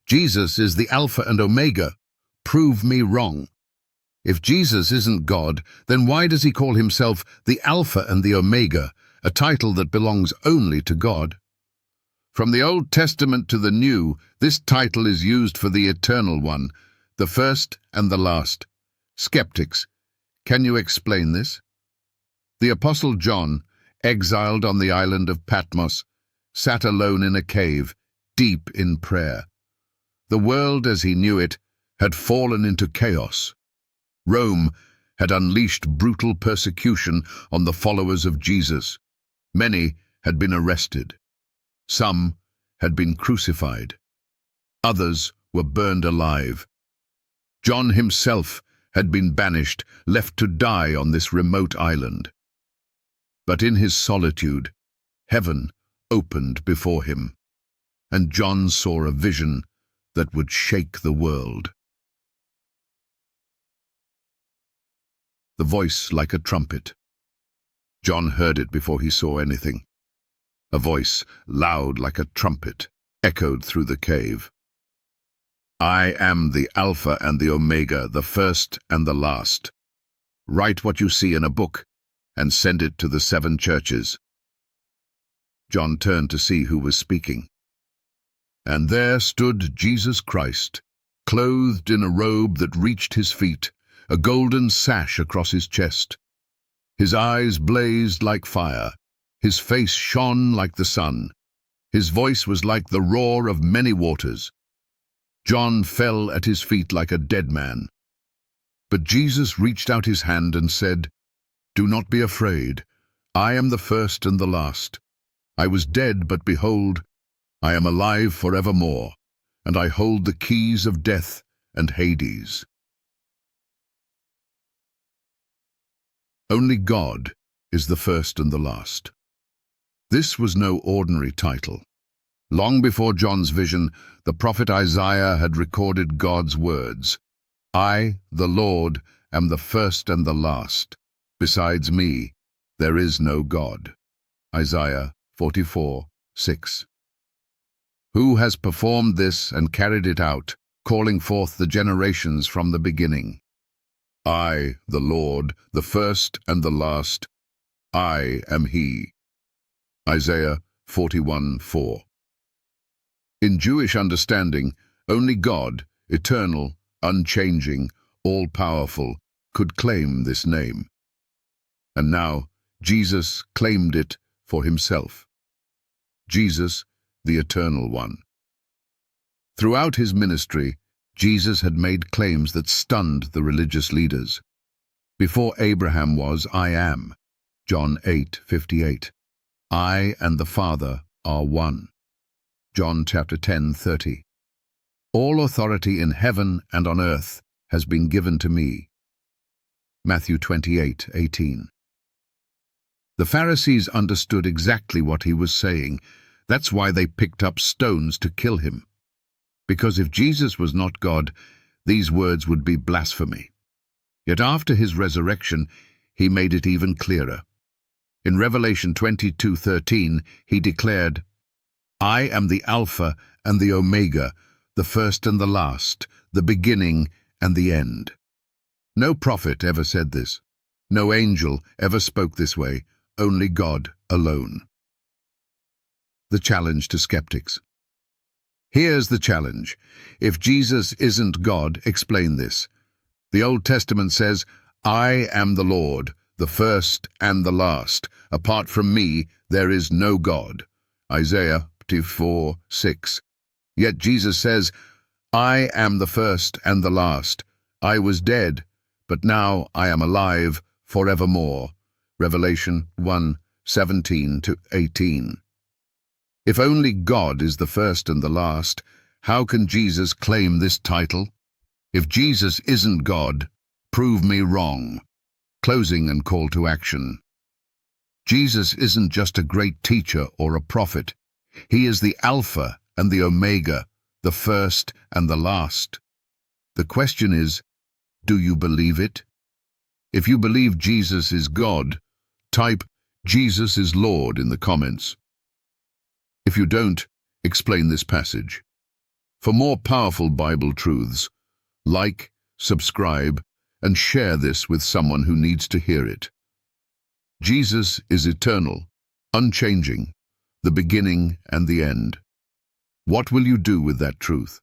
Jesus is the Alpha and Omega. Prove me wrong. If Jesus isn't God, then why does he call himself the Alpha and the Omega, a title that belongs only to God? From the Old Testament to the New, this title is used for the Eternal One, the first and the last. Skeptics, can you explain this? The Apostle John, exiled on the island of Patmos, sat alone in a cave, deep in prayer. The world as he knew it had fallen into chaos. Rome had unleashed brutal persecution on the followers of Jesus. Many had been arrested. Some had been crucified. Others were burned alive. John himself had been banished, left to die on this remote island. But in his solitude, heaven opened before him, and John saw a vision that would shake the world. The voice like a trumpet. John heard it before he saw anything. A voice, loud like a trumpet, echoed through the cave. I am the Alpha and the Omega, the first and the last. Write what you see in a book and send it to the 7 churches. John turned to see who was speaking. And there stood Jesus Christ, clothed in a robe that reached his feet, a golden sash across his chest. His eyes blazed like fire. His face shone like the sun. His voice was like the roar of many waters. John fell at his feet like a dead man. But Jesus reached out his hand and said, Do not be afraid. I am the first and the last. I was dead, but behold, I am alive forevermore, and I hold the keys of death and Hades. Only God is the first and the last. This was no ordinary title. Long before John's vision, the prophet Isaiah had recorded God's words. I, the Lord, am the first and the last. Besides me, there is no God. Isaiah 44:6. Who has performed this and carried it out, calling forth the generations from the beginning? I, the Lord, the first and the last. I am he. Isaiah 41:4. In Jewish understanding, only God, eternal, unchanging, all-powerful, could claim this name. And now, Jesus claimed it for himself. Jesus, the Eternal One. Throughout his ministry, Jesus had made claims that stunned the religious leaders. Before Abraham was, I am. John 8:58. I and the Father are one. John chapter 10:30. All authority in heaven and on earth has been given to me. Matthew 28:18. The Pharisees understood exactly what he was saying. That's why they picked up stones to kill him. Because if Jesus was not God, these words would be blasphemy. Yet after his resurrection, he made it even clearer. In Revelation 22:13, he declared, I am the Alpha and the Omega, the first and the last, the beginning and the end. No prophet ever said this. No angel ever spoke this way, only God alone. The challenge to skeptics. Here's the challenge. If Jesus isn't God, explain this. The Old Testament says, I am the Lord, the first and the last. Apart from me, there is no God. Isaiah 54:6. Yet Jesus says, I am the first and the last. I was dead, but now I am alive forevermore. Revelation 1:17-18. If only God is the first and the last, how can Jesus claim this title? If Jesus isn't God, prove me wrong. Closing and call to action. Jesus isn't just a great teacher or a prophet. He is the Alpha and the Omega, the first and the last. The question is, do you believe it? If you believe Jesus is God, type Jesus is Lord in the comments. If you don't, explain this passage. For more powerful Bible truths, like, subscribe, and share this with someone who needs to hear it. Jesus is eternal, unchanging, the beginning and the end. What will you do with that truth?